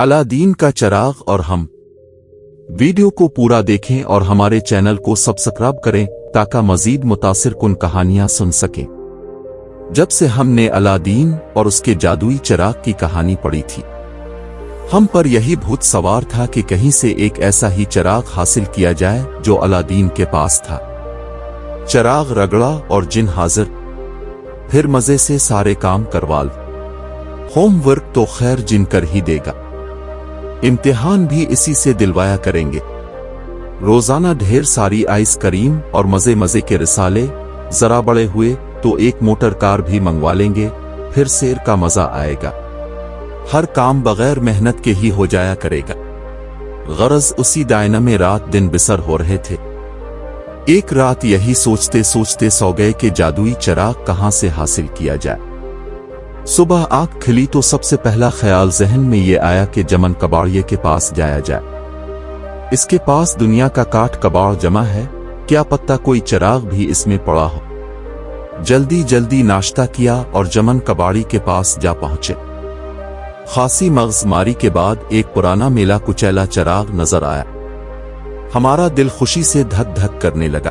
Aladdin का चिराग और हम। वीडियो को पूरा देखें और हमारे चैनल को सब्सक्राइब करें ताकि मजीद मुतासिर कुन कहानियां सुन सकें। जब से हमने अलादीन और उसके जादुई चिराग की कहानी पढ़ी थी, हम पर यही भूत सवार था कि कहीं से एक ऐसा ही चिराग हासिल किया जाए जो अलादीन के पास था। चिराग रगड़ा और जिन हाजिर, फिर मजे से सारे काम करवा लो। होमवर्क तो खैर जिन कर ही देगा, इम्तिहान भी इसी से दिलवाया करेंगे। रोजाना ढेर सारी आइसक्रीम और मजे मजे के रिसाले, जरा बड़े हुए तो एक मोटर कार भी मंगवा लेंगे, फिर शेर का मजा आएगा। हर काम बगैर मेहनत के ही हो जाया करेगा। गरज उसी दायना में रात दिन बिसर हो रहे थे। एक रात यही सोचते सोचते सो गए कि जादुई चिराग कहां से हासिल किया जाए। सुबह आंख खिली तो सबसे पहला ख्याल जहन में ये आया कि जमन कबाड़िए के पास जाया जाए। इसके पास दुनिया का काठ कबाड़ जमा है, क्या पत्ता कोई चिराग भी इसमें पड़ा हो। जल्दी जल्दी नाश्ता किया और जमन कबाड़ी के पास जा पहुंचे। खासी मगजमारी के बाद एक पुराना मेला कुचैला चिराग नजर आया। हमारा दिल खुशी से धक धक करने लगा।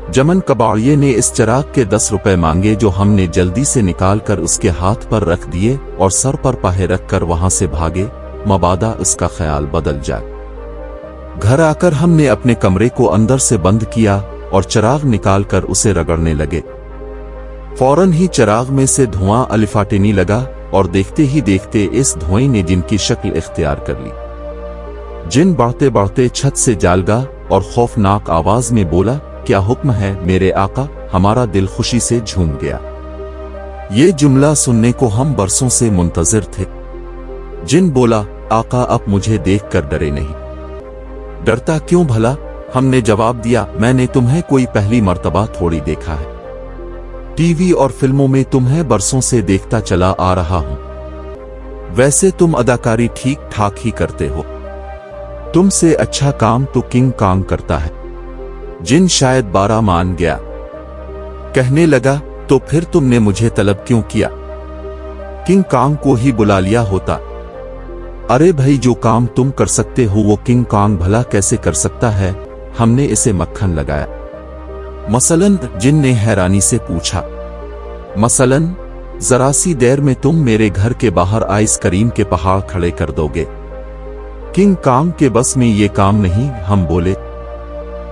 जमन कबाड़िए ने इस चिराग के 10 रुपए मांगे, जो हमने जल्दी से निकाल कर उसके हाथ पर रख दिए और सर पर पाहे रखकर वहां से भागे, मबादा उसका ख्याल बदल जाए। घर आकर हमने अपने कमरे को अंदर से बंद किया और चिराग निकालकर उसे रगड़ने लगे। फौरन ही चिराग में से धुआं अलिफाटेने लगा और देखते ही देखते इस धुएं ने जिन की शक्ल इख्तियार कर ली। जिन बढ़ते बढ़ते छत से जालगा और खौफनाक आवाज में बोला, क्या हुक्म है मेरे आका। हमारा दिल खुशी से झूम गया। ये जुमला सुनने को हम बरसों से मुंतजिर थे। जिन बोला, आका अब मुझे देखकर डरे नहीं। डरता क्यों भला? हमने जवाब दिया, मैंने तुम्हें कोई पहली मर्तबा थोड़ी देखा है। टीवी और फिल्मों में तुम्हें बरसों से देखता चला आ रहा हूं। वैसे तुम अदाकारी ठीक ठाक ही करते हो। तुमसे अच्छा काम तो किंग कांग करता है। जिन शायद 12 मान गया। कहने लगा, तो फिर तुमने मुझे तलब क्यों किया? किंग कांग को ही बुला लिया होता। अरे भाई, जो काम तुम कर सकते हो वो किंग कांग भला कैसे कर सकता है? हमने इसे मक्खन लगाया। मसलन, जिन ने हैरानी से पूछा, मसलन जरा सी देर में तुम मेरे घर के बाहर आइसक्रीम के पहाड़ खड़े कर दोगे। किंग कांग के बस में ये काम नहीं। हम बोले,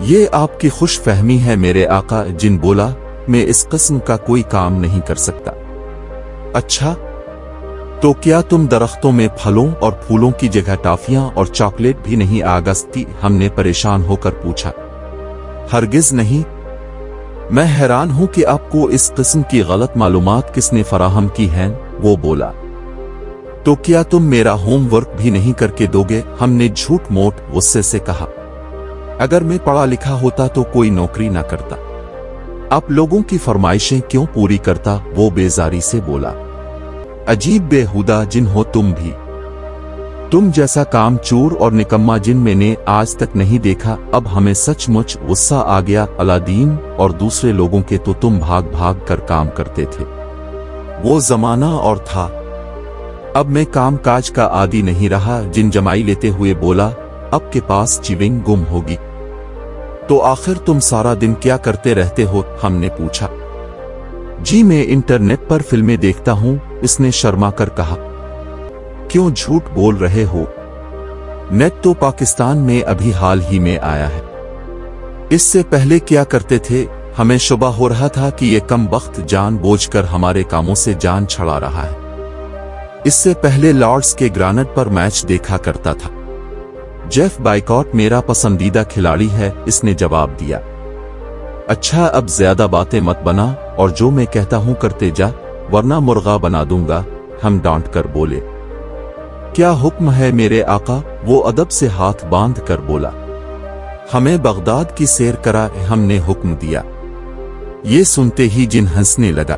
ये आपकी खुश फहमी है मेरे आका। जिन बोला, मैं इस किस्म का कोई काम नहीं कर सकता। अच्छा, तो क्या तुम दरख्तों में फलों और फूलों की जगह टॉफियां और चॉकलेट भी नहीं आगस्ती? हमने परेशान होकर पूछा। हरगिज नहीं। मैं हैरान हूं कि आपको इस किस्म की गलत मालूमात किसने फराहम की हैं। वो बोला, तो क्या तुम मेरा होमवर्क भी नहीं करके दोगे? हमने झूठ मोट गुस्से से कहा, अगर मैं पढ़ा लिखा होता तो कोई नौकरी ना करता। आप लोगों की फरमाइशें क्यों पूरी करता? वो बेजारी से बोला। अजीब बेहुदा जिन हो तुम भी। तुम जैसा काम चोर और निकम्मा जिन मैंने आज तक नहीं देखा। अब हमें सचमुच गुस्सा आ गया। अलादीन और दूसरे लोगों के तो तुम भाग भाग कर काम करते थे। वो जमाना और था। अब मैं काम काज का आदी नहीं रहा। जिन जमाई लेते हुए बोला, अब के पास चिविंग गुम होगी। तो आखिर तुम सारा दिन क्या करते रहते हो? हमने पूछा। जी मैं इंटरनेट पर फिल्में देखता हूं, इसने शर्मा कर कहा। क्यों झूठ बोल रहे हो? नेट तो पाकिस्तान में अभी हाल ही में आया है। इससे पहले क्या करते थे? हमें शुबा हो रहा था कि ये कम वक्त जानबूझकर हमारे कामों से जान छड़ा रहा है। इससे पहले लॉर्ड्स के ग्रानेट पर मैच देखा करता था। जेफ बाइकॉट मेरा पसंदीदा खिलाड़ी है, इसने जवाब दिया। अच्छा, अब ज्यादा बातें मत बना और जो मैं कहता हूं करते जा, वरना मुर्गा बना दूंगा। हम डांट कर बोले। क्या हुक्म है मेरे आका? वो अदब से हाथ बांध कर बोला। हमें बगदाद की सैर करा। हमने हुक्म दिया। ये सुनते ही जिन हंसने लगा।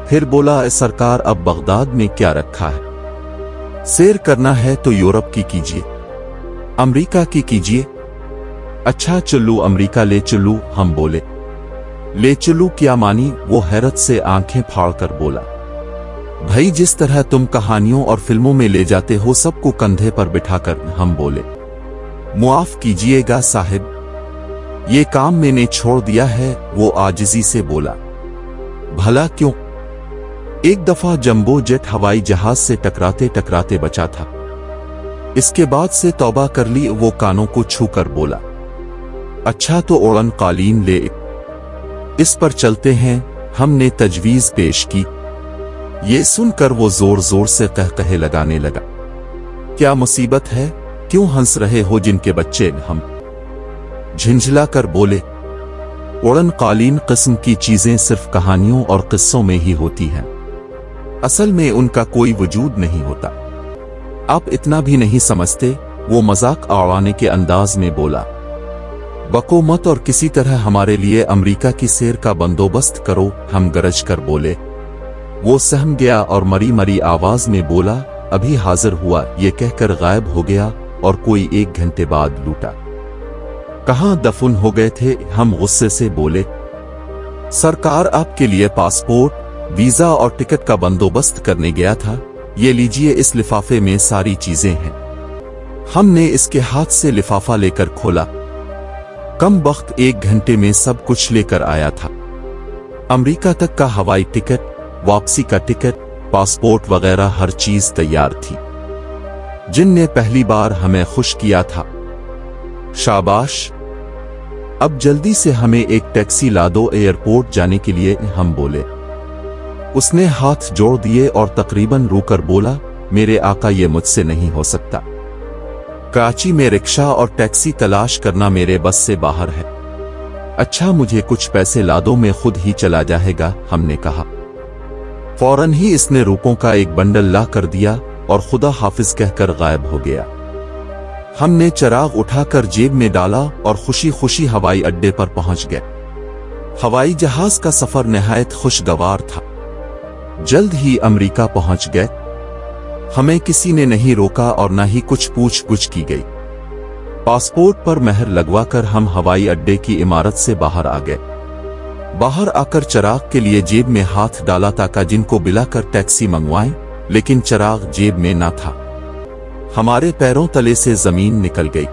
फिर बोला, सरकार अब बगदाद में क्या रखा है? सैर करना है तो यूरोप की कीजिए, अमेरिका की कीजिए। अच्छा चलू अमेरिका ले चलू। हम बोले, ले चलू क्या मानी? वो हैरत से आंखें फाड़ कर बोला, भाई जिस तरह तुम कहानियों और फिल्मों में ले जाते हो सबको कंधे पर बिठाकर, हम बोले। मुआफ कीजिएगा साहिब, ये काम मैंने छोड़ दिया है, वो आजिजी से बोला। भला क्यों? एक दफा जंबो जेट हवाई जहाज से टकराते टकराते बचा था। इसके बाद से तौबा कर ली। वो कानों को छूकर बोला, अच्छा तो उड़न कालीन ले, इस पर चलते हैं, हमने तजवीज पेश की। ये सुनकर वो जोर जोर से कहकहे लगाने लगा। क्या मुसीबत है, क्यों हंस रहे हो जिनके बच्चे? हम झिंझला कर बोले, उड़न कालीन किस्म की चीजें सिर्फ कहानियों और किस्सों में ही होती हैं, असल में उनका कोई वजूद नहीं होता। आप इतना भी नहीं समझते? वो मजाक उड़ाने के अंदाज में बोला। बको मत और किसी तरह हमारे लिए अमेरिका की सैर का बंदोबस्त करो, हम गरज कर बोले। वो सहम गया और मरी मरी आवाज में बोला, अभी हाजिर हुआ, ये कहकर गायब हो गया और कोई 1 घंटे बाद लूटा। कहां दफन हो गए थे? हम गुस्से से बोले। सरकार आपके लिए पासपोर्ट, वीजा और टिकट का बंदोबस्त करने गया था, ये लीजिए, इस लिफाफे में सारी चीजें हैं। हमने इसके हाथ से लिफाफा लेकर खोला। कम वक्त 1 घंटे में सब कुछ लेकर आया था। अमेरिका तक का हवाई टिकट, वापसी का टिकट, पासपोर्ट वगैरह हर चीज तैयार थी। जिन ने पहली बार हमें खुश किया था। शाबाश, अब जल्दी से हमें एक टैक्सी ला दो एयरपोर्ट जाने के लिए, हम बोले। उसने हाथ जोड़ दिए और तकरीबन रोकर बोला, मेरे आका ये मुझसे नहीं हो सकता। कराची में रिक्शा और टैक्सी तलाश करना मेरे बस से बाहर है। अच्छा मुझे कुछ पैसे ला दो, मैं खुद ही चला जाएगा, हमने कहा। फौरन ही इसने रुपयों का एक बंडल ला कर दिया और खुदा हाफिज कहकर गायब हो गया। हमने चिराग उठाकर जेब में डाला और खुशी खुशी हवाई अड्डे पर पहुंच गए। हवाई जहाज का सफर निहायत खुशगवार था। जल्द ही अमेरिका पहुंच गए। हमें किसी ने नहीं रोका और न ही कुछ पूछ-गुछ की गई। पासपोर्ट पर मेहर लगवाकर हम हवाई अड्डे की इमारत से बाहर आ गए। बाहर आकर चिराग के लिए जेब में हाथ डाला ताकि जिनको बिलाकर टैक्सी मंगवाएं, लेकिन चिराग जेब में ना था। हमारे पैरों तले से जमीन निकल गई।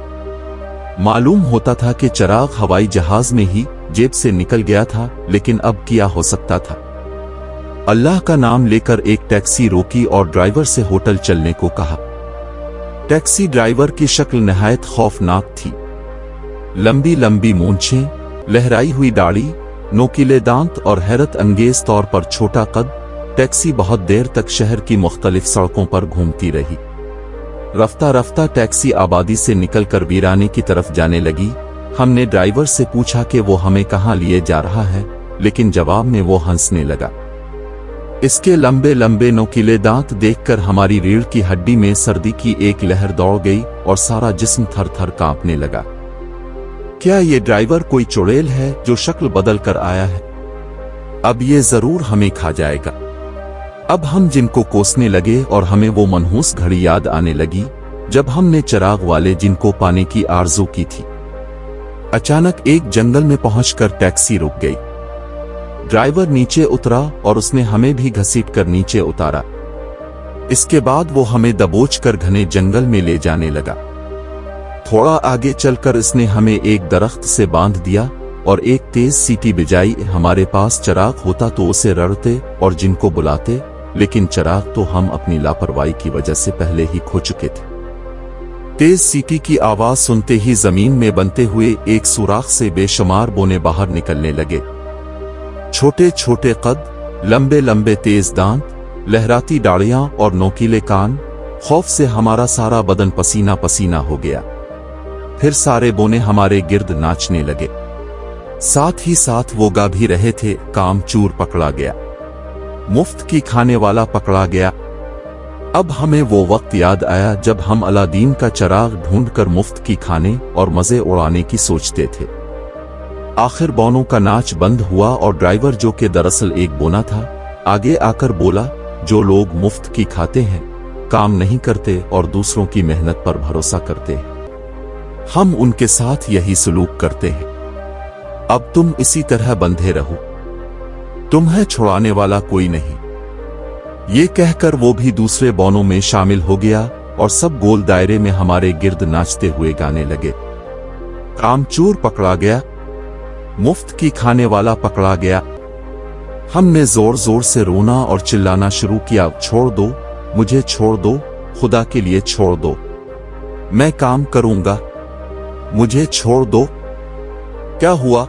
मालूम होता था कि चिराग हवाई जहाज में ही जेब से निकल गया था, लेकिन अब क्या हो सकता था। अल्लाह का नाम लेकर एक टैक्सी रोकी और ड्राइवर से होटल चलने को कहा। टैक्सी ड्राइवर की शक्ल निहायत खौफनाक थी। लंबी लंबी मूंछें, लहराई हुई दाढ़ी, नोकीले दांत और हैरत अंगेज तौर पर छोटा कद। टैक्सी बहुत देर तक शहर की मुख्तलिफ सड़कों पर घूमती रही। रफ्ता रफ्ता टैक्सी आबादी से निकलकर वीराने की तरफ जाने लगी। हमने ड्राइवर से पूछा कि वो हमें कहां लिए जा रहा है, लेकिन जवाब में वो हंसने लगा। इसके लंबे लंबे नोकीले दांत देखकर हमारी रीढ़ की हड्डी में सर्दी की एक लहर दौड़ गई और सारा जिस्म थर थर कांपने लगा। क्या ये ड्राइवर कोई चुड़ैल है जो शक्ल बदल कर आया है? अब ये जरूर हमें खा जाएगा। अब हम जिनको कोसने लगे और हमें वो मनहूस घड़ी याद आने लगी जब हमने चिराग वाले जिनको पाने की आरज़ू की थी। अचानक एक जंगल में पहुंचकर टैक्सी रुक गई। ड्राइवर नीचे उतरा और उसने हमें भी घसीटकर नीचे उतारा। इसके बाद वो हमें दबोचकर घने जंगल में ले जाने लगा। थोड़ा आगे चलकर इसने हमें एक दरख्त से बांध दिया और एक तेज सीटी बजाई। हमारे पास चिराग होता तो उसे रड़ते और जिनको बुलाते, लेकिन चिराग तो हम अपनी लापरवाही की वजह से पहले ही खो चुके थे। तेज सीटी की आवाज सुनते ही जमीन में बनते हुए एक सुराख से बेशुमार बोने बाहर निकलने लगे। छोटे छोटे कद, लंबे लंबे तेज दांत, लहराती दाढ़ियां और नोकीले कान। खौफ से हमारा सारा बदन पसीना पसीना हो गया। फिर सारे बोने हमारे गिर्द नाचने लगे। साथ ही साथ वो गा भी रहे थे, काम चूर पकड़ा गया, मुफ्त की खाने वाला पकड़ा गया। अब हमें वो वक्त याद आया जब हम अलादीन का चिराग ढूंढकर मुफ्त की खाने और मजे उड़ाने की सोचते थे। आखिर बोनों का नाच बंद हुआ और ड्राइवर, जो कि दरअसल एक बोना था, आगे आकर बोला, जो लोग मुफ्त की खाते हैं, काम नहीं करते और दूसरों की मेहनत पर भरोसा करते हैं, हम उनके साथ यही सलूक करते हैं। अब तुम इसी तरह बंधे रहो, तुम्हें छुड़ाने वाला कोई नहीं। ये कहकर वो भी दूसरे बौनों में शामिल हो गया और सब गोल दायरे में हमारे गिर्द नाचते हुए गाने लगे। कामचोर पकड़ा गया, मुफ्त की खाने वाला पकड़ा गया। हमने जोर जोर से रोना और चिल्लाना शुरू किया, छोड़ दो, मुझे छोड़ दो, खुदा के लिए छोड़ दो, मैं काम करूंगा, मुझे छोड़ दो। क्या हुआ,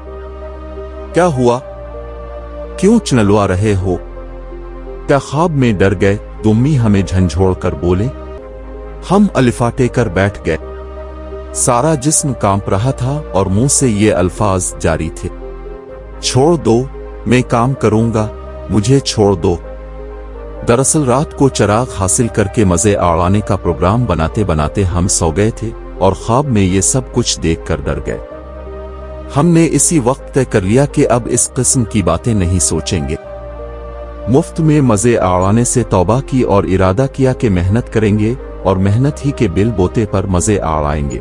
क्या हुआ, क्यों चिल्ला रहे हो? क्या ख्वाब में डर गए? दुम्मी हमें झंझोड़ कर बोले। हम अलिफाटे कर बैठ गए। सारा जिस्म कांप रहा था और मुंह से ये अल्फाज जारी थे, छोड़ दो, मैं काम करूंगा, मुझे छोड़ दो। दरअसल रात को चिराग हासिल करके मजे आड़ाने का प्रोग्राम बनाते बनाते हम सो गए थे और ख्वाब में ये सब कुछ देखकर डर गए। हमने इसी वक्त तय कर लिया कि अब इस किस्म की बातें नहीं सोचेंगे। मुफ्त में मजे आड़ाने से तौबा की और इरादा किया कि मेहनत करेंगे और मेहनत ही के बिल बोते पर मजे आड़ाएंगे।